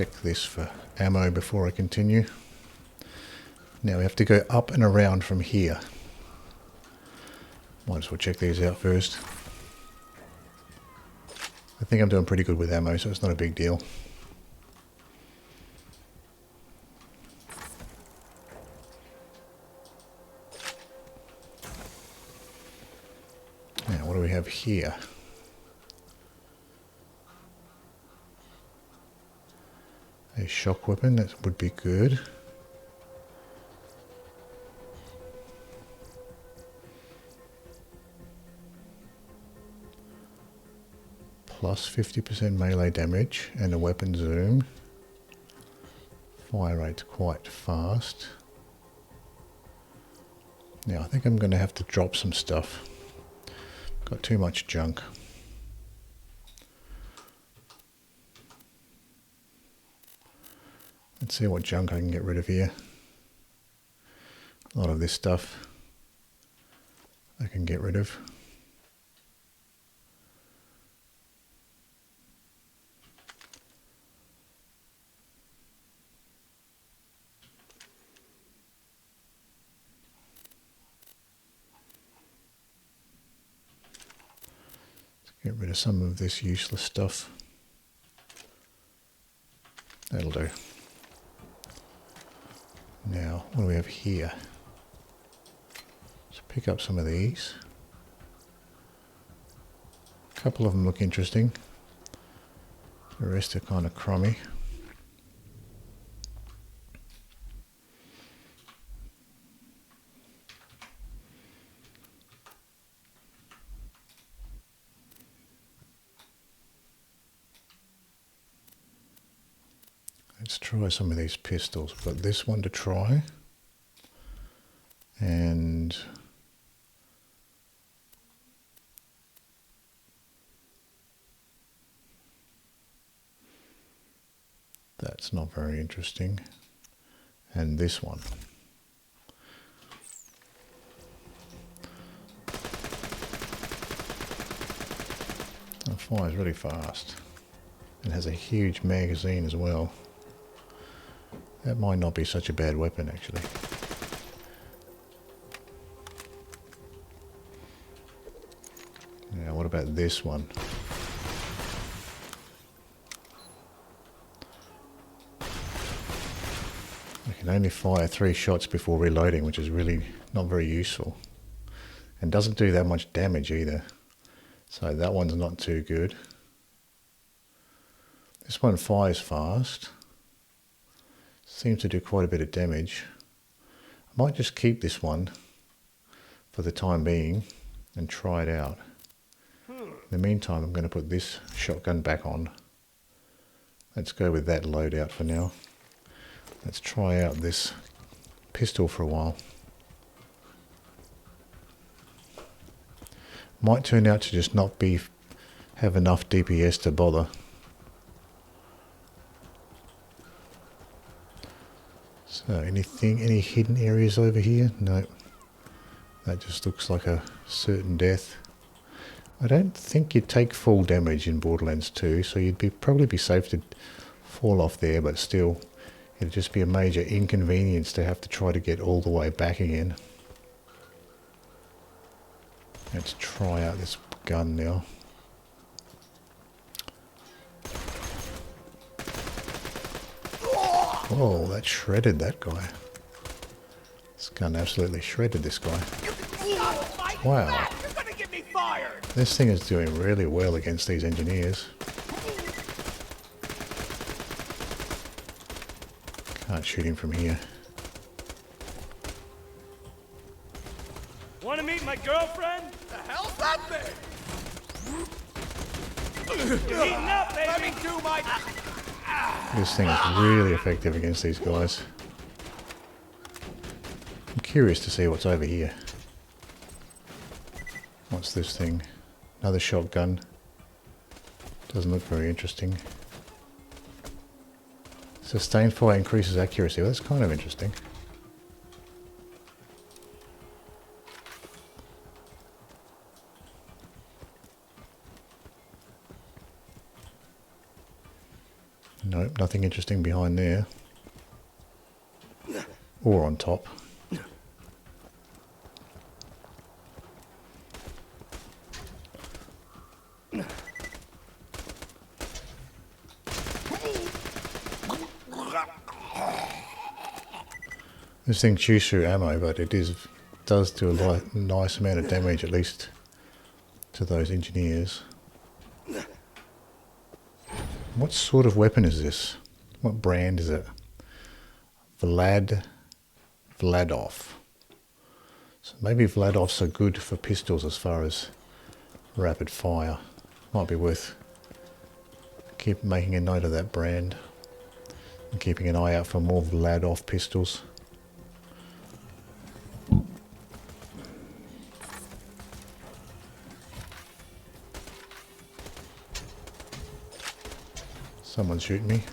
check this for ammo before I continue. Now we have to go up and around from here. Might as well check these out first. I think I'm doing pretty good with ammo, so it's not a big deal. Now what do we have here? A shock weapon, that would be good. Plus 50% melee damage and a weapon zoom. Fire rate's quite fast. Now I think I'm going to have to drop some stuff. Got too much junk. Let's see what junk I can get rid of here. A lot of this stuff I can get rid of. Get rid of some of this useless stuff. That'll do. Now, what do we have here? Let's pick up some of these. A couple of them look interesting. The rest are kind of crummy. Let's try some of these pistols. We've got this one to try. And that's not very interesting. And this one. It fires really fast. It has a huge magazine as well. That might not be such a bad weapon, actually. Now, what about this one? I can only fire 3 shots before reloading, which is really not very useful. And doesn't do that much damage either. So that one's not too good. This one fires fast. Seems to do quite a bit of damage. I might just keep this one for the time being and try it out. In the meantime, I'm going to put this shotgun back on. Let's go with that loadout for now. Let's try out this pistol for a while. Might turn out to just not have enough DPS to bother. So any hidden areas over here? No. That just looks like a certain death. I don't think you take full damage in Borderlands 2, so you'd probably be safe to fall off there, but still, it'd just be a major inconvenience to have to try to get all the way back again. Let's try out this gun now. Oh, that shredded that guy. This gun absolutely shredded this guy. Wow. This thing is doing really well against these engineers. Can't shoot him from here. Want to meet my girlfriend? The hell's that thing? You're eating up, baby. Let me do my... This thing is really effective against these guys. I'm curious to see what's over here. What's this thing? Another shotgun. Doesn't look very interesting. Sustained fire increases accuracy. Well, that's kind of interesting. Nope, nothing interesting behind there. Or on top. This thing chews through ammo, but it does do a nice amount of damage, at least to those engineers. What sort of weapon is this? What brand is it? Vladov. So maybe Vladovs are good for pistols as far as rapid fire. Might be worth keep making a note of that brand and keeping an eye out for more Vladov pistols. Someone's shooting me.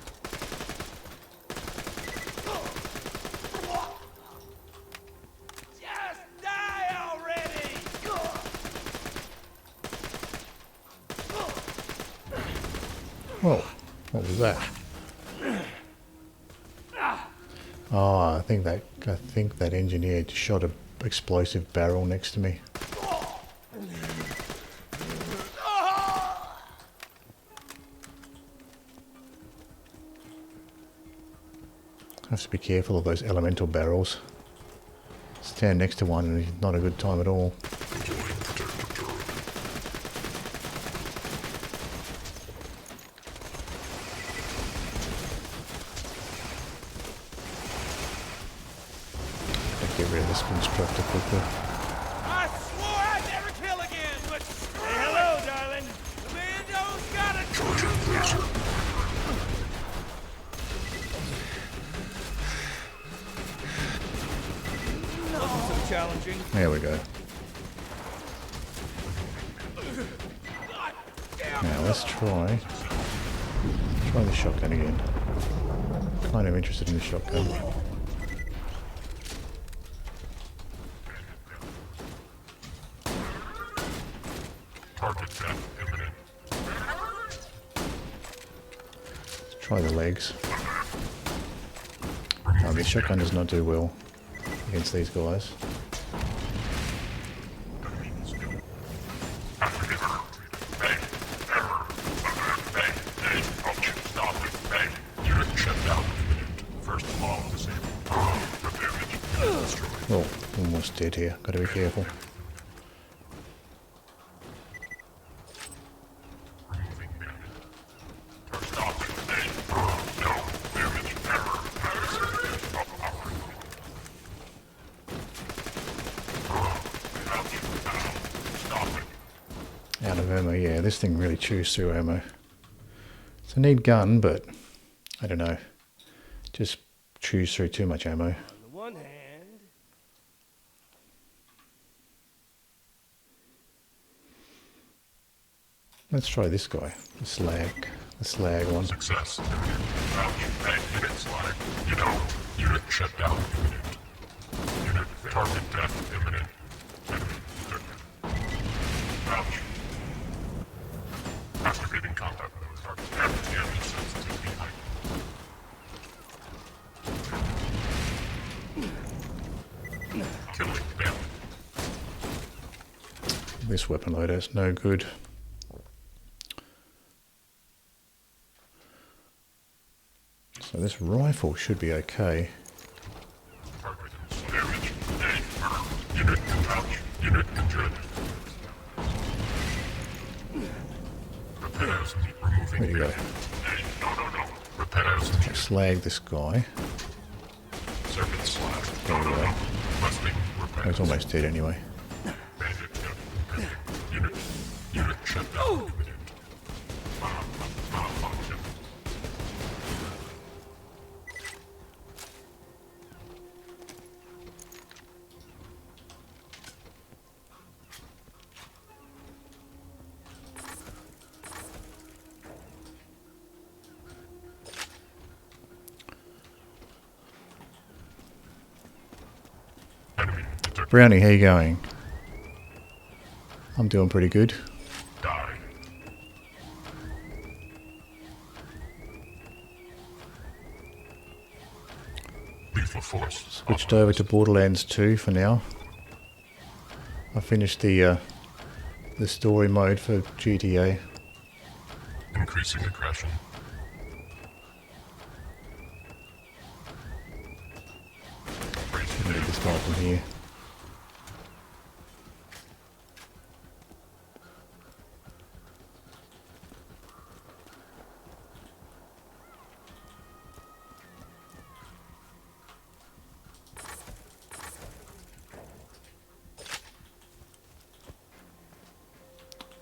Just die already! Whoa, what was that? Oh, I think that engineer just shot an explosive barrel next to me. I have to be careful of those elemental barrels. Stand next to one and it's not a good time at all. Get rid of this constructor quickly. I swore I'd never kill again, but hey, hello, darling. Commando's got a Wasn't so challenging. There we go. Now let's try the shotgun again. Kind of interested in the shotgun. Let's try the legs. Oh, the shotgun does not do well against these guys. Oh, almost dead here. Gotta be careful. Out of ammo, yeah, this thing really chews through ammo. It's a neat gun, but I don't know. Just chews through too much ammo. On the one hand, Let's try this guy. The slag one. Success. Unit slag. You know, unit shut down imminent. Unit target death imminent. Ouch. Activating contact with target. Damage sensitivity heightened. Killing damage. This weapon loader is no good. So this rifle should be okay. Target damage. Unit ouch. Unit injured. Repairs need removing. Where'd he go? No. Repairs need Slag this guy. circuit slag. There we go. Busting repairs. He's almost dead anyway. Bandit unit shut down imminent. Malfunction. Enemy detected. Brownie, how you going? I'm doing pretty good. Die. lethal force. Switched over to Borderlands 2 for now. I finished the story mode for GTA. Increasing aggression. Get this guy from here.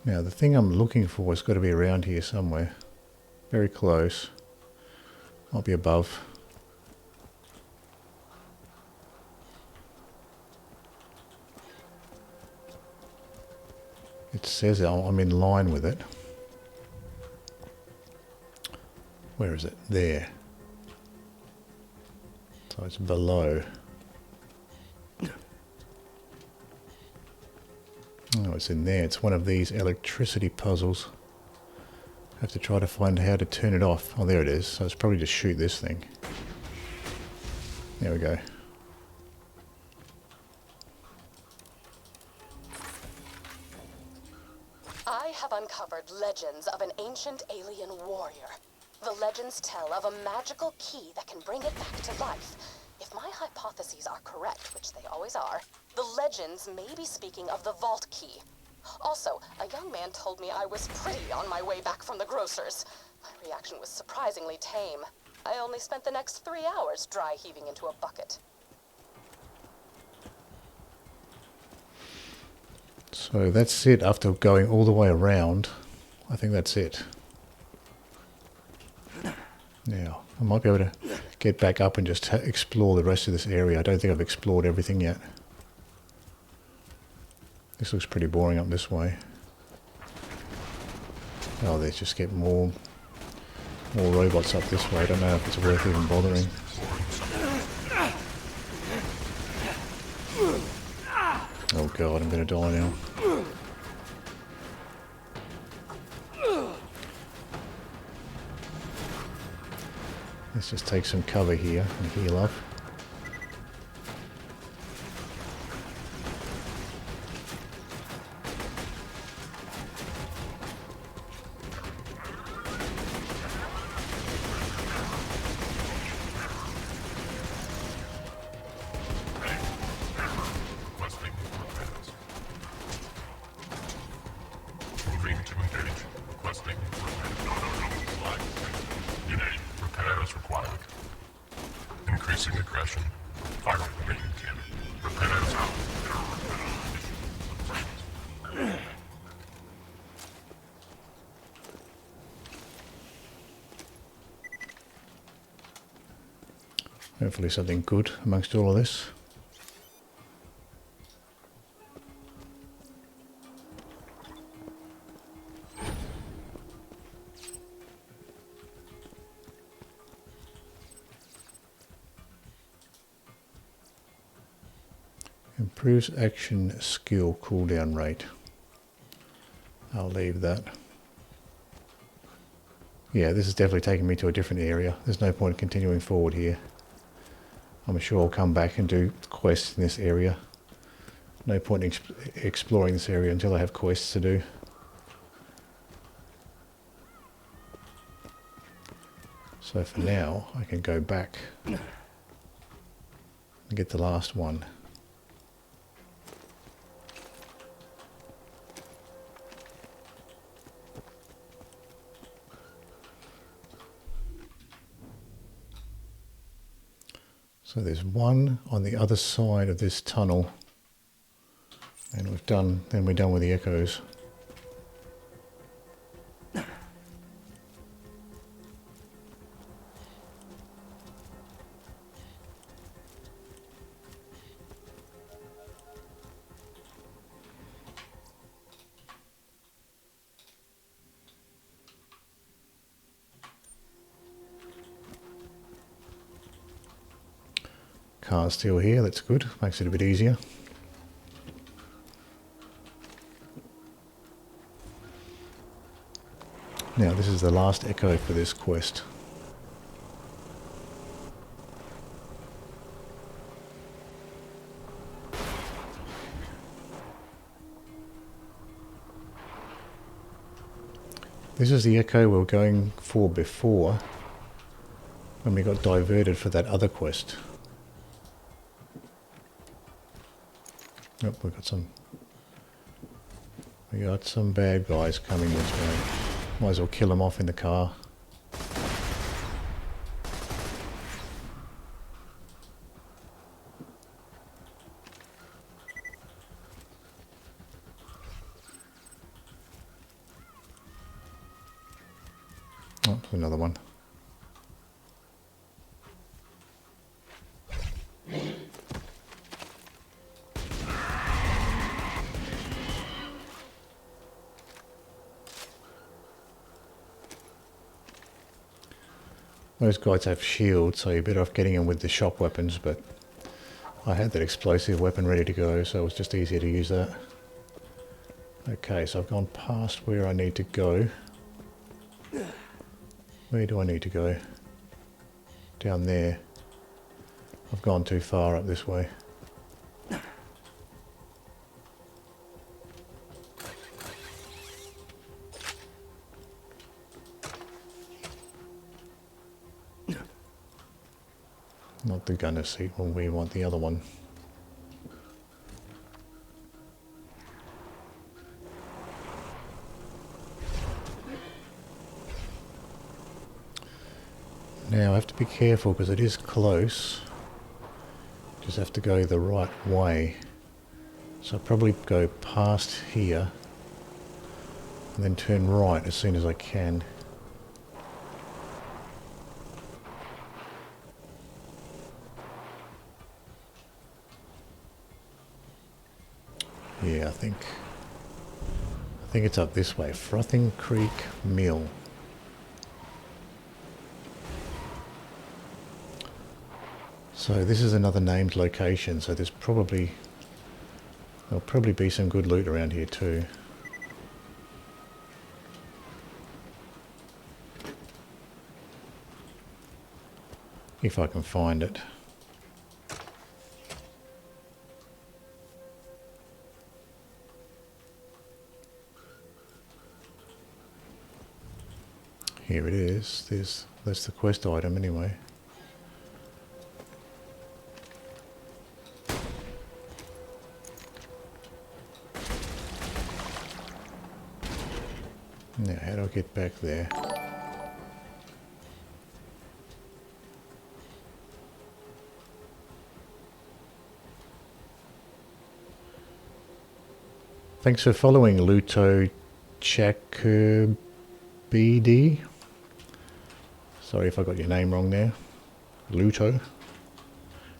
Now the thing I'm looking for has got to be around here somewhere. Very close. Might be above. It says I'm in line with it. Where is it? There. So it's below. Oh, it's in there. It's one of these electricity puzzles. I have to try to find how to turn it off. Oh, there it is. So it's probably just shoot this thing. There we go. I have uncovered legends of an ancient alien warrior. The legends tell of a magical key that can bring it back to life. If my hypotheses are correct, which they always are, the legends may be speaking of the vault key. Also, a young man told me I was pretty on my way back from the grocer's. My reaction was surprisingly tame. I only spent the next 3 hours dry heaving into a bucket. So that's it after going all the way around. I think that's it. Now, I might be able to get back up and just explore the rest of this area. I don't think I've explored everything yet. This looks pretty boring up this way. Oh, there's just get more robots up this way. I don't know if it's worth even bothering. Oh god, I'm going to die now. Let's just take some cover here and heal up. Moving to engage. Requesting unit repairs required. Increasing aggression. Firing main cannon. Repairs out. Hopefully something good amongst all of this. Improves action skill cooldown rate. I'll leave that. Yeah, this is definitely taking me to a different area. There's no point continuing forward here. I'm sure I'll come back and do quests in this area. No point in exploring this area until I have quests to do. So for now, I can go back and get the last one. So there's one on the other side of this tunnel, and we're done with the echoes. Car's still here, that's good, makes it a bit easier. Now this is the last echo for this quest. This is the echo we were going for before, when we got diverted for that other quest. Oh, we got some bad guys coming this way. Might as well kill them off in the car. Oh, another one. Those guys have shields, so you're better off getting them with the shock weapons, but I had that explosive weapon ready to go, so it was just easier to use that. Okay, so I've gone past where I need to go. Where do I need to go? Down there. I've gone too far up this way. Not the gunner seat when we want the other one. Now I have to be careful because it is close. Just have to go the right way. So I'll probably go past here and then turn right as soon as I can. Yeah, I think it's up this way. Frothing Creek Mill. So this is another named location, so there'll probably be some good loot around here too. If I can find it. Here it is. That's the quest item anyway. Now, how do I get back there? Thanks for following Luto Chakubidi. Sorry if I got your name wrong there. Luto.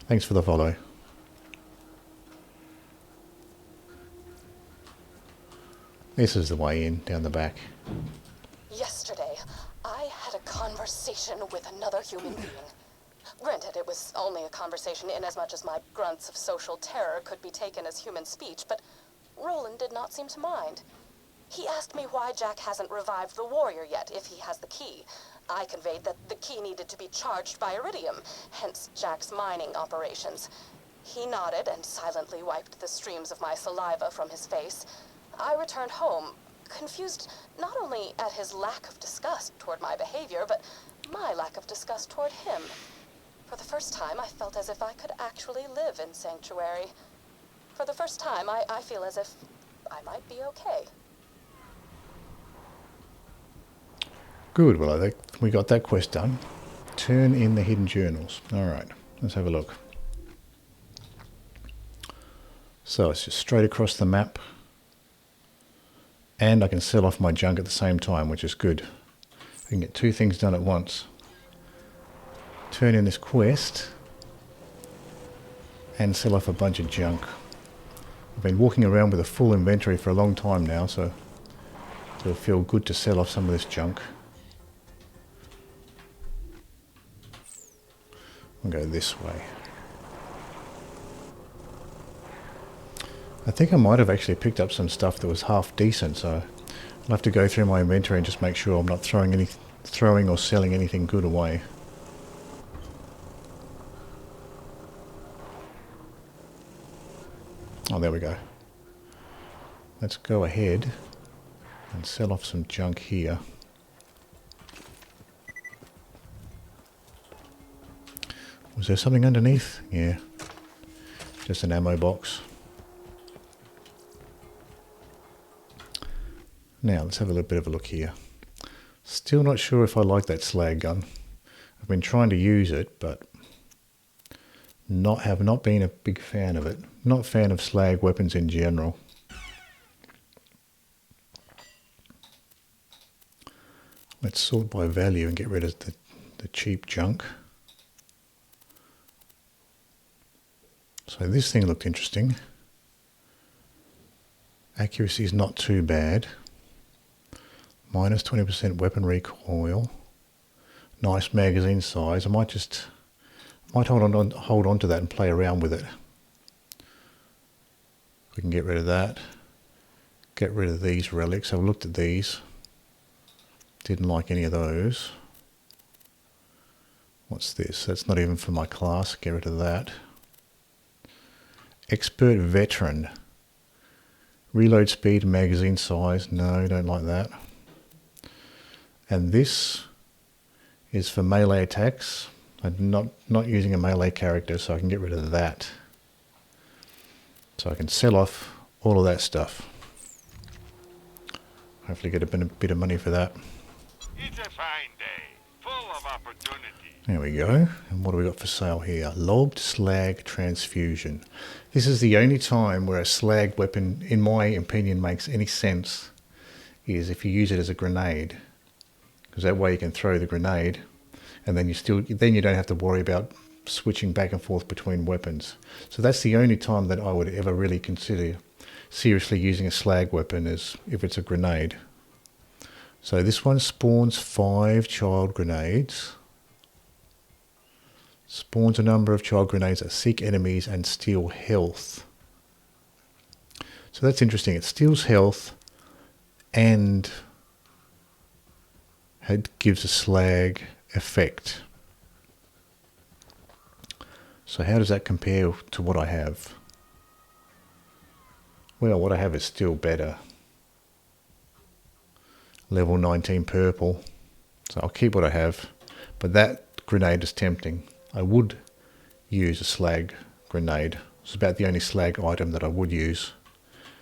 Thanks for the follow. This is the way in, down the back. Yesterday, I had a conversation with another human being. Granted, it was only a conversation in as much as my grunts of social terror could be taken as human speech, but Roland did not seem to mind. He asked me why Jack hasn't revived the warrior yet, if he has the key. I conveyed that the key needed to be charged by iridium, hence Jack's mining operations. He nodded and silently wiped the streams of my saliva from his face. I returned home, confused not only at his lack of disgust toward my behavior, but my lack of disgust toward him. For the first time, I felt as if I could actually live in Sanctuary. For the first time, I feel as if I might be okay. Good, well I think we got that quest done. Turn in the hidden journals. Alright, let's have a look. So it's just straight across the map. And I can sell off my junk at the same time, which is good. I can get two things done at once. Turn in this quest and sell off a bunch of junk. I've been walking around with a full inventory for a long time now, so it'll feel good to sell off some of this junk. I'll go this way. I think I might have actually picked up some stuff that was half decent, so I'll have to go through my inventory and just make sure I'm not throwing or selling anything good away. Oh, there we go. Let's go ahead and sell off some junk here. Was there something underneath? Yeah. Just an ammo box. Now, let's have a little bit of a look here. Still not sure if I like that slag gun. I've been trying to use it, but have not been a big fan of it. Not a fan of slag weapons in general. Let's sort by value and get rid of the cheap junk. So this thing looked interesting. Accuracy is not too bad. Minus 20% weapon recoil. Nice magazine size. I might hold on to that and play around with it. We can get rid of that. Get rid of these relics. I've looked at these. Didn't like any of those. What's this? That's not even for my class. Get rid of that. Expert veteran. Reload speed, magazine size. No, don't like that. And this is for melee attacks. I'm not using a melee character, so I can get rid of that. So I can sell off all of that stuff. Hopefully get a bit of money for that. It's a fine day, full of opportunity. There we go. And what do we got for sale here? Logged slag transfusion. This is the only time where a slag weapon, in my opinion, makes any sense, is if you use it as a grenade. Because that way you can throw the grenade, and then you don't have to worry about switching back and forth between weapons. So that's the only time that I would ever really consider seriously using a slag weapon, is if it's a grenade. So this one spawns 5 child grenades. Spawns a number of child grenades that seek enemies and steal health. So that's interesting. It steals health and it gives a slag effect. So how does that compare to what I have? Well, what I have is still better. Level 19 purple. So I'll keep what I have. But that grenade is tempting. I would use a slag grenade. It's about the only slag item that I would use.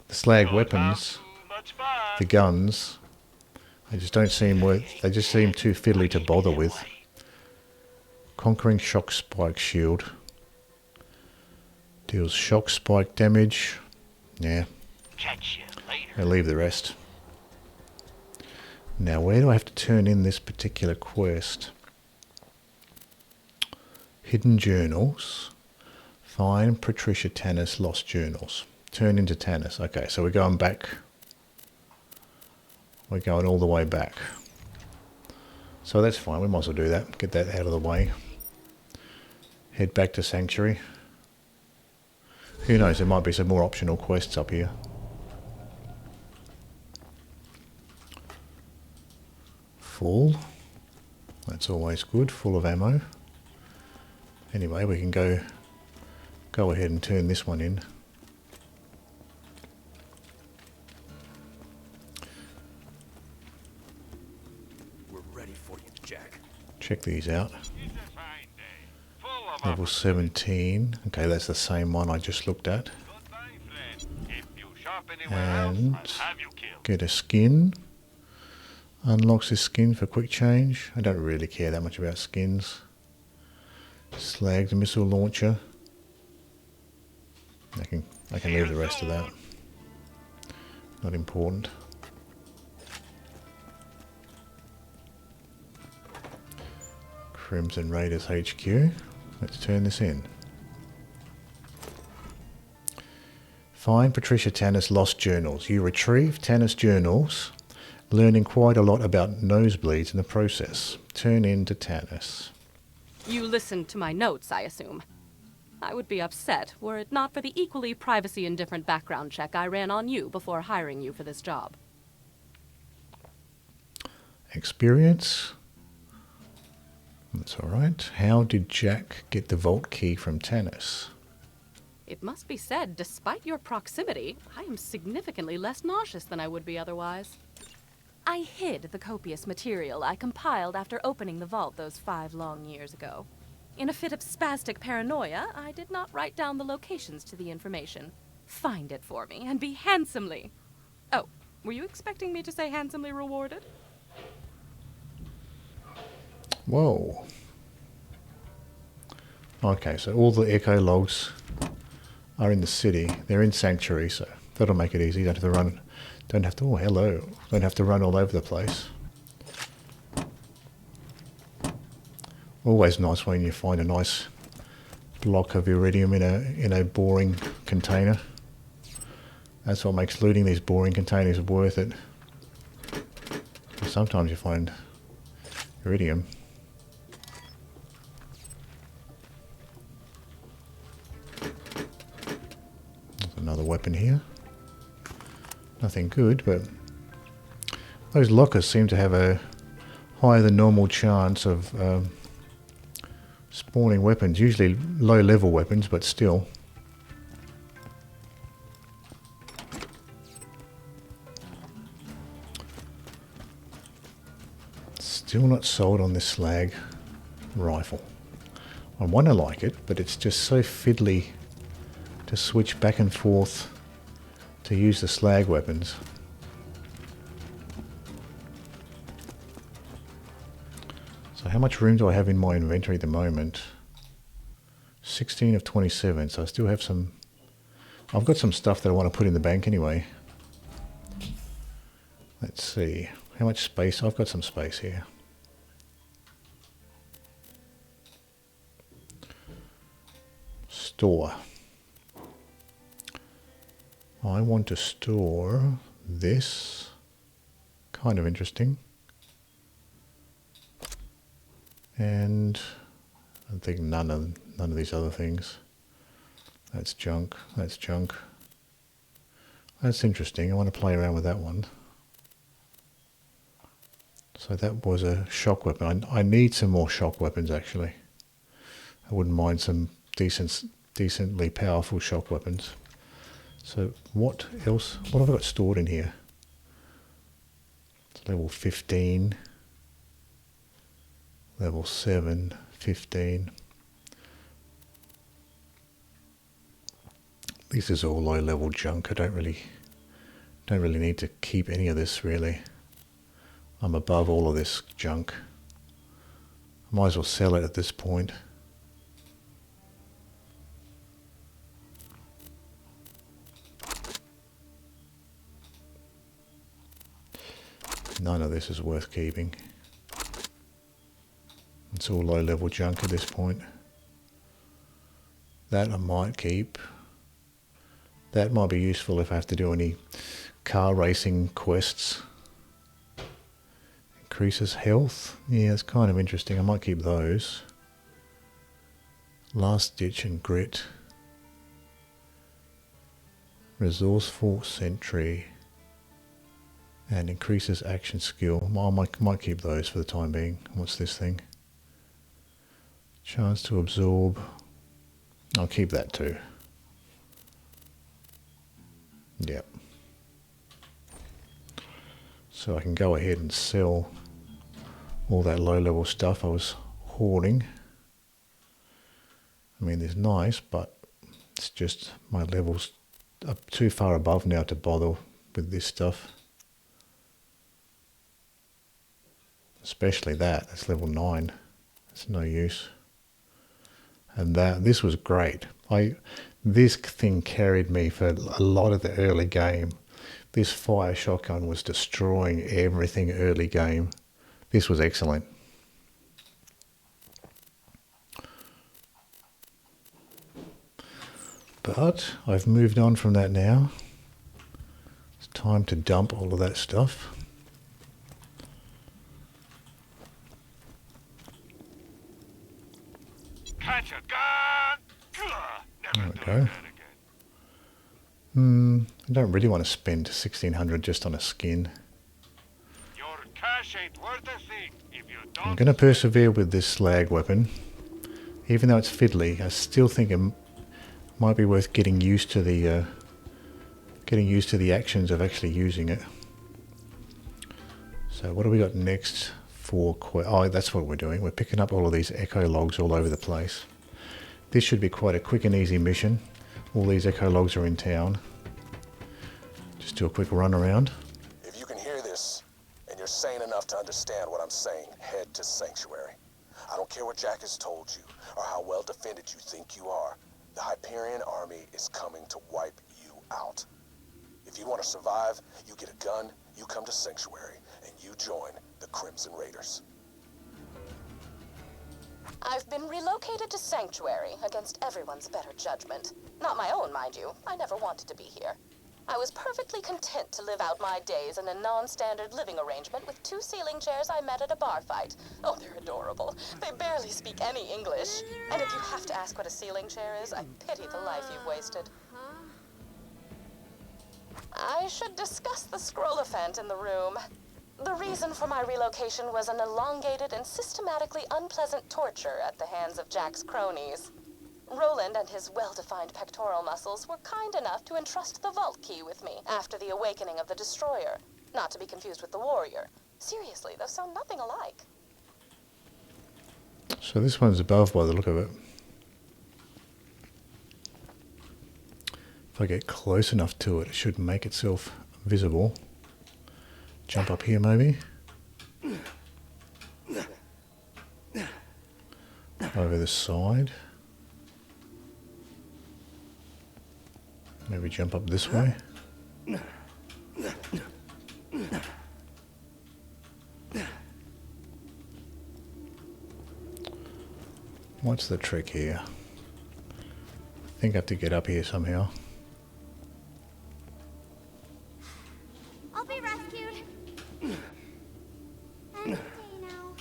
The slag weapons, the guns, they just don't seem they just seem too fiddly to bother with. Conquering shock spike shield. Deals shock spike damage. Yeah. Catch you later. I'll leave the rest. Now, where do I have to turn in this particular quest? Hidden journals. Find Patricia Tannis lost journals. Turn into Tannis. Okay, so we're going back. We're going all the way back. So that's fine. We might as well do that. Get that out of the way. Head back to Sanctuary. Who knows, there might be some more optional quests up here. Full. That's always good. Full of ammo. Anyway, we can go ahead and turn this one in. We're ready for you, Jack. Check these out. It's a fine day, full of Level 17. Okay, that's the same one I just looked at. Goodbye, friend. If you shop anywhere else, And I'll have you killed. get a skin. Unlocks this skin for quick change. I don't really care that much about skins. Slag the missile launcher. I can leave the rest of that. Not important. Crimson Raiders HQ. Let's turn this in. Find Patricia Tannis lost journals. You retrieve Tannis journals, learning quite a lot about nosebleeds in the process. Turn into Tannis. You listened to my notes, I assume. I would be upset were it not for the equally privacy-indifferent background check I ran on you before hiring you for this job. Experience. That's alright. How did Jack get the vault key from Tannis? It must be said, despite your proximity, I am significantly less nauseous than I would be otherwise. I hid the copious material I compiled after opening the vault those 5 long years ago. In a fit of spastic paranoia, I did not write down the locations to the information. Find it for me and be handsomely... Oh, were you expecting me to say handsomely rewarded? Whoa. Okay, so all the echo logs are in the city. They're in Sanctuary, so that'll make it easy. Don't have to run. Don't have to. Oh, hello. Don't have to run all over the place. Always nice when you find a nice block of iridium in a boring container. That's what makes looting these boring containers worth it. Sometimes you find iridium. There's another weapon here. Nothing good, but those lockers seem to have a higher than normal chance of spawning weapons. Usually low level weapons, but still. Still not sold on this slag rifle. I want to like it, but it's just so fiddly to switch back and forth to use the slag weapons. So how much room do I have in my inventory at the moment? 16 of 27, so I still have some... I've got some stuff that I want to put in the bank anyway. Let's see, how much space? I've got some space here. Store. I want to store this. Kind of interesting. And I think none of these other things. That's junk. That's junk. That's interesting. I want to play around with that one. So that was a shock weapon. I need some more shock weapons actually. I wouldn't mind some decently powerful shock weapons. So what else? What have I got stored in here? It's level 15. Level 7, 15. This is all low level junk. I don't really need to keep any of this really. I'm above all of this junk. I might as well sell it at this point. None of this is worth keeping. It's all low level junk at this point. That I might keep. That might be useful if I have to do any car racing quests. Increases health. Yeah, it's kind of interesting. I might keep those. Last ditch and grit. Resourceful sentry. And increases action skill. I might keep those for the time being. What's this thing? Chance to absorb. I'll keep that too. Yep. So I can go ahead and sell all that low level stuff I was hoarding. I mean, it's nice, but it's just my levels are too far above now to bother with this stuff. Especially that, that's level 9. It's no use. And this was great. This thing carried me for a lot of the early game. This fire shotgun was destroying everything early game. This was excellent. But I've moved on from that now. It's time to dump all of that stuff. Catch a gun! Never There we do go. that again. I don't really want to spend 1600 just on a skin. Your cash ain't worth a thing if you don't. I'm going to persevere with this slag weapon. Even though it's fiddly, I still think it might be worth getting used to the actions of actually using it. So what do we got next? Oh, that's what we're doing. We're picking up all of these echo logs all over the place. This should be quite a quick and easy mission. All these echo logs are in town. Just do a quick run around. If you can hear this, and you're sane enough to understand what I'm saying, head to Sanctuary. I don't care what Jack has told you, or how well defended you think you are. The Hyperion army is coming to wipe you out. If you want to survive, you get a gun, you come to Sanctuary, and you join the Crimson Raiders. I've been relocated to Sanctuary against everyone's better judgment. Not my own, mind you. I never wanted to be here. I was perfectly content to live out my days in a non-standard living arrangement with 2 ceiling chairs I met at a bar fight. Oh, they're adorable. They barely speak any English. And if you have to ask what a ceiling chair is, I pity the life you've wasted. I should discuss the scroll-ophant in the room. The reason for my relocation was an elongated and systematically unpleasant torture at the hands of Jack's cronies. Roland and his well-defined pectoral muscles were kind enough to entrust the vault key with me after the awakening of the Destroyer, not to be confused with the Warrior. Seriously, those sound nothing alike. So this one's above by the look of it. If I get close enough to it, it should make itself visible. Jump up here maybe. Over the side. Maybe jump up this way. What's the trick here? I think I have to get up here somehow. I'll be rescued. I'm okay now.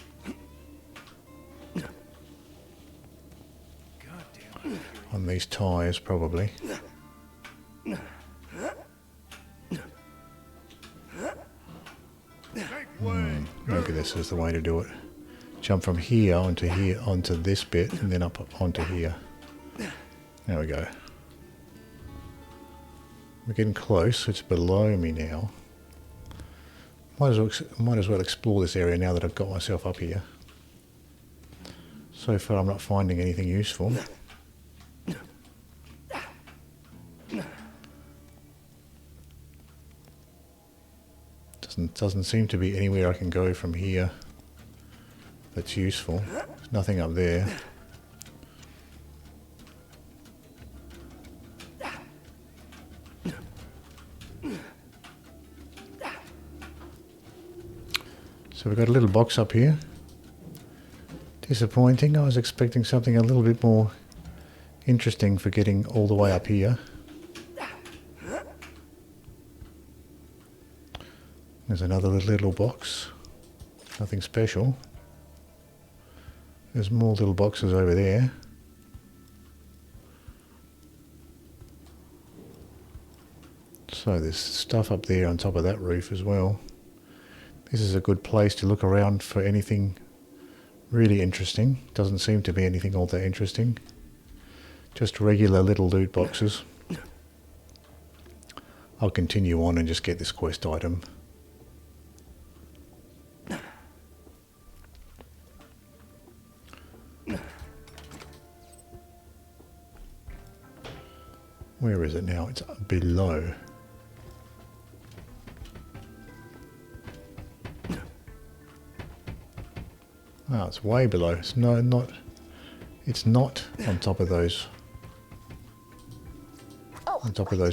On these tires, probably. Maybe this is the way to do it. Jump from here onto this bit, and then up onto here. There we go. We're getting close. It's below me now. Might as well explore this area now that I've got myself up here. So far, I'm not finding anything useful. Doesn't seem to be anywhere I can go from here that's useful. There's nothing up there. So we've got a little box up here. Disappointing. I was expecting something a little bit more interesting for getting all the way up here. There's another little box. Nothing special. There's more little boxes over there. So there's stuff up there on top of that roof as well. This is a good place to look around for anything really interesting. Doesn't seem to be anything all that interesting. Just regular little loot boxes. I'll continue on and just get this quest item. Where is it now? It's below. Oh, it's way below. It's not on top of those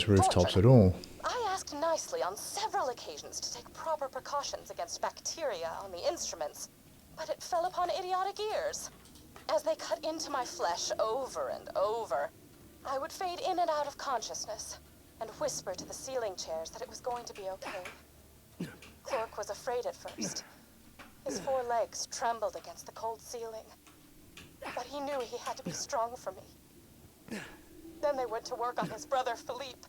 rooftops at all. I asked nicely on several occasions to take proper precautions against bacteria on the instruments, but it fell upon idiotic ears. As they cut into my flesh over and over, I would fade in and out of consciousness and whisper to the ceiling chairs that it was going to be okay. Clark was afraid at first. His 4 legs trembled against the cold ceiling, but he knew he had to be strong for me. Then they went to work on his brother, Philippe.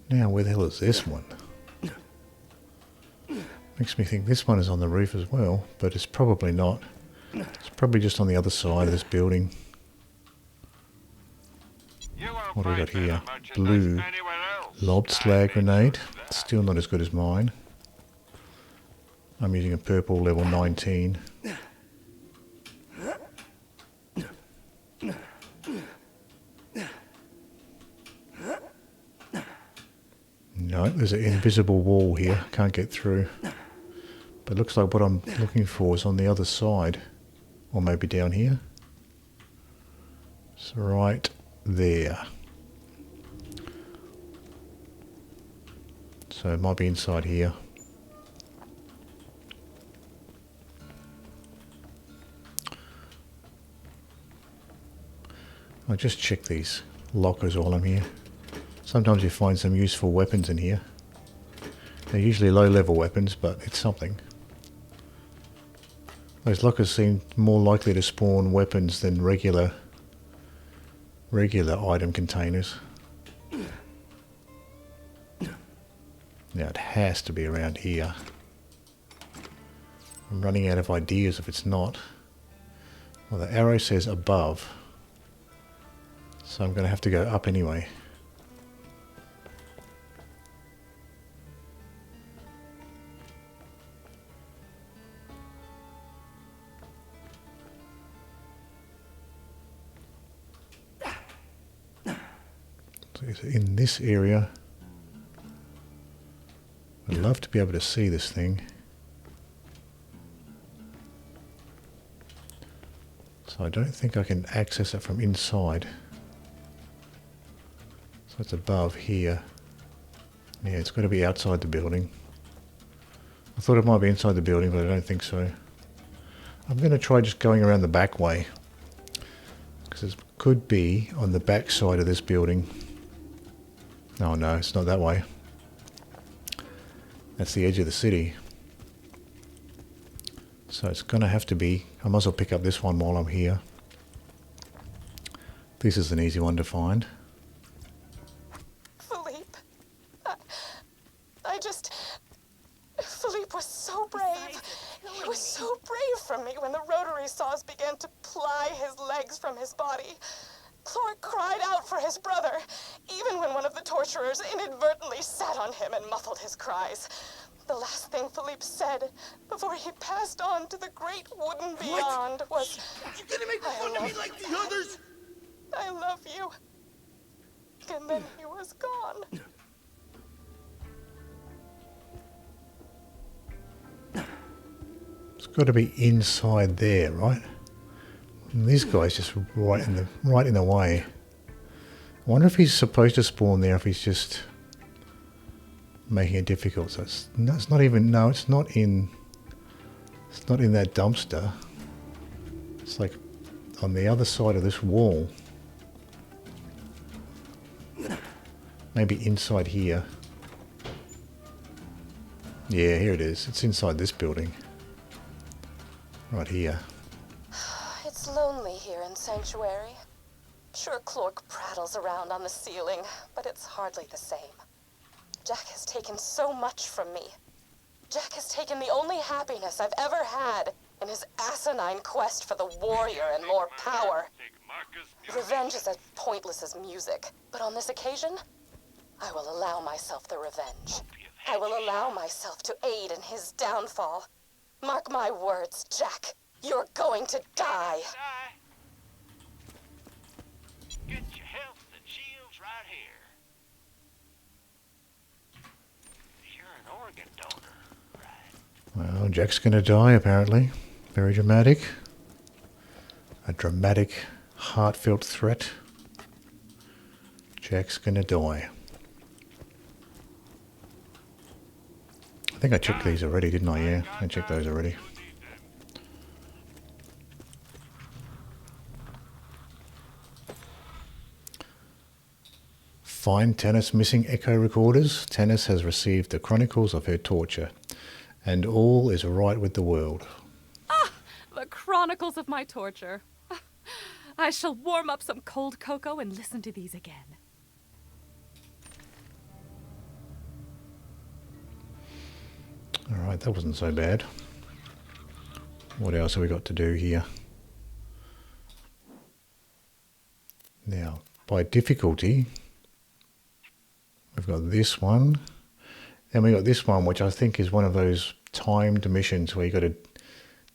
Now, where the hell is this one? Makes me think this one is on the roof as well, but it's probably not. It's probably just on the other side of this building. What do we got here? Blue. Anywhere Lobbed slag grenade. Still not as good as mine. I'm using a purple level 19. No, there's an invisible wall here. Can't get through. But it looks like what I'm looking for is on the other side. Or maybe down here. It's right there. So it might be inside here. I'll just check these lockers while I'm here. Sometimes you find some useful weapons in here. They're usually low-level weapons, but it's something. Those lockers seem more likely to spawn weapons than regular item containers. Now it has to be around here. I'm running out of ideas if it's not. Well, the arrow says above. So I'm going to have to go up anyway. So it's in this area. I'd love to be able to see this thing. So I don't think I can access it from inside. So it's above here. Yeah, it's got to be outside the building. I thought it might be inside the building, but I don't think so. I'm going to try just going around the back way. Because it could be on the back side of this building. Oh no, it's not that way. That's the edge of the city. So it's going to have to be... I might as well pick up this one while I'm here. This is an easy one to find. Philippe. Philippe was so brave. He was so brave for me when the rotary saws began to ply his legs from his body. Clark cried out for his brother, even when one of the torturers inadvertently sat on him and muffled his cries. The last thing Philippe said before he passed on to the great wooden beyond was, You gonna make fun of me like the others? I love you. And then he was gone. It's got to be inside there, right? And this guy's just right in the way. I wonder if he's supposed to spawn there, if he's just making it difficult. So it's not even. No, it's not in. It's not in that dumpster. It's like on the other side of this wall. Maybe inside here. Yeah, here it is. It's inside this building. Right here. It's lonely here in Sanctuary. Sure, Clark prattles around on the ceiling, but it's hardly the same. Jack has taken so much from me. Jack has taken the only happiness I've ever had in his asinine quest for the warrior and more power. Revenge is as pointless as music, but on this occasion, I will allow myself the revenge. I will allow myself to aid in his downfall. Mark my words, Jack. You're going to die. Get your health and shields right here. You're an organ donor, right? Well, Jack's going to die, apparently. Very dramatic. A dramatic, heartfelt threat. Jack's going to die. I think I checked these already, didn't I? Yeah, I checked those already. Find Tannis missing echo recorders. Tannis has received the chronicles of her torture, and all is right with the world. Ah, the chronicles of my torture. I shall warm up some cold cocoa and listen to these again. Alright, that wasn't so bad. What else have we got to do here? Now, by difficulty, we've got this one. Then we got this one, which I think is one of those timed missions where you got to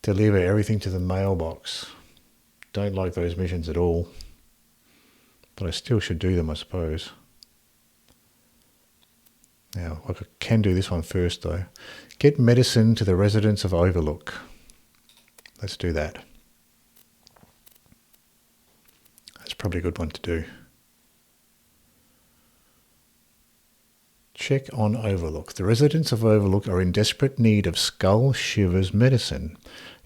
deliver everything to the mailbox. Don't like those missions at all. But I still should do them, I suppose. Now, I can do this one first, though. Get medicine to the residents of Overlook. Let's do that. That's probably a good one to do. Check on Overlook. The residents of Overlook are in desperate need of Skull Shivers medicine.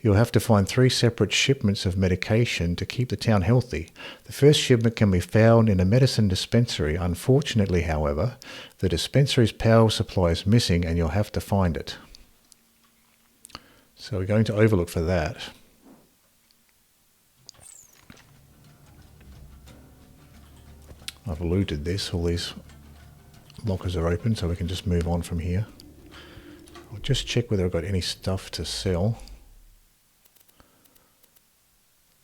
You'll have to find 3 separate shipments of medication to keep the town healthy. The first shipment can be found in a medicine dispensary. Unfortunately, however, the dispensary's power supply is missing and you'll have to find it. So we're going to Overlook for that. I've looted this. All these lockers are open, so we can just move on from here. I'll just check whether I've got any stuff to sell.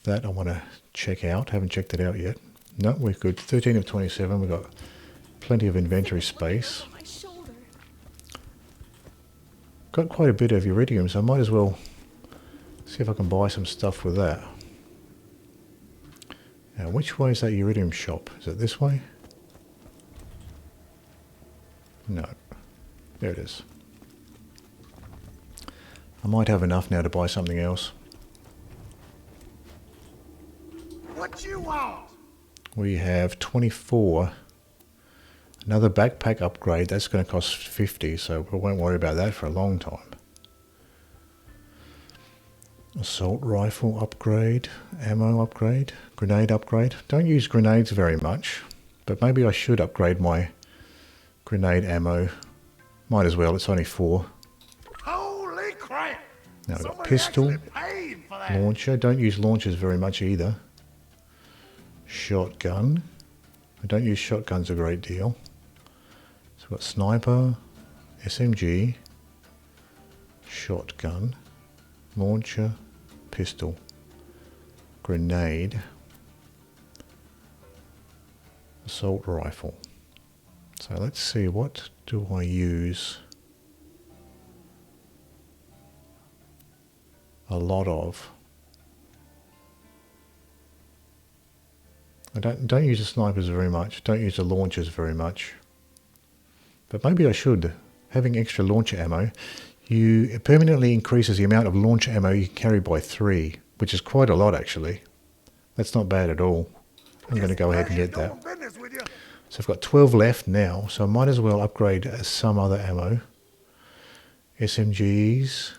That I want to check out. Haven't checked it out yet. No, we're good. 13 of 27. We've got plenty of inventory space. Got quite a bit of iridium, so I might as well see if I can buy some stuff with that. Now, which way is that iridium shop? Is it this way? No. There it is. I might have enough now to buy something else. What you want? We have 24. Another backpack upgrade. That's going to cost 50, so we won't worry about that for a long time. Assault rifle upgrade. Ammo upgrade. Grenade upgrade. Don't use grenades very much, but maybe I should upgrade my grenade ammo. Might as well. It's only 4. Holy crap! Now we've got pistol. Launcher. Don't use launchers very much either. Shotgun. I don't use shotguns a great deal. So we've got sniper, SMG, shotgun, launcher, pistol, grenade, assault rifle. So let's see, what do I use a lot of? I don't use the snipers very much, don't use the launchers very much. But maybe I should. Having extra launcher ammo, it permanently increases the amount of launcher ammo you can carry by 3, which is quite a lot actually. That's not bad at all. I'm going to go ahead and get that. So I've got 12 left now, so I might as well upgrade some other ammo. SMGs.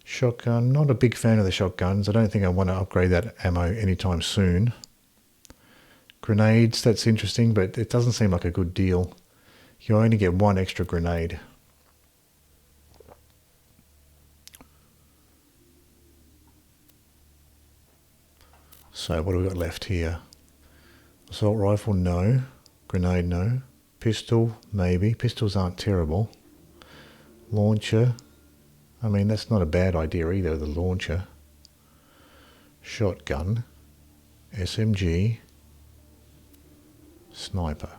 Shotgun, not a big fan of the shotguns. I don't think I want to upgrade that ammo anytime soon. Grenades, that's interesting, but it doesn't seem like a good deal. You only get 1 extra grenade. So what have we got left here? Assault rifle, no. Grenade, no. Pistol, maybe. Pistols aren't terrible. Launcher. I mean, that's not a bad idea either, the launcher. Shotgun. SMG. Sniper.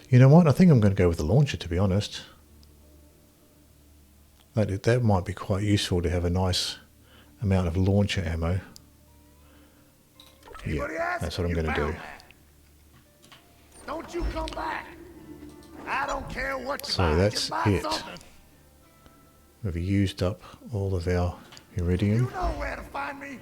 You know what? I think I'm going to go with the launcher, to be honest. That might be quite useful to have a nice amount of launcher ammo. Yeah, that's what I'm going to do. Don't you come back. I don't care what you buy. So that's it. Something. We've used up all of our iridium. You know where to find me.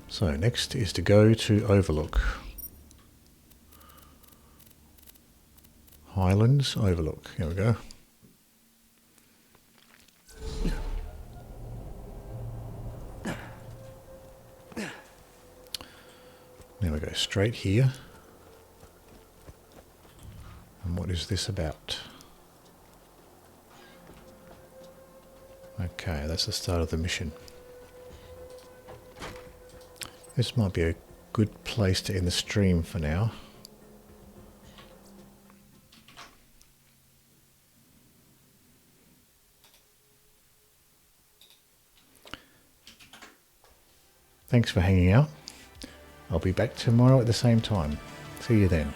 So next is to go to Overlook. Highlands, Overlook. Here we go. Now we go straight here. And what is this about? Okay, that's the start of the mission. This might be a good place to end the stream for now. Thanks for hanging out. I'll be back tomorrow at the same time. See you then.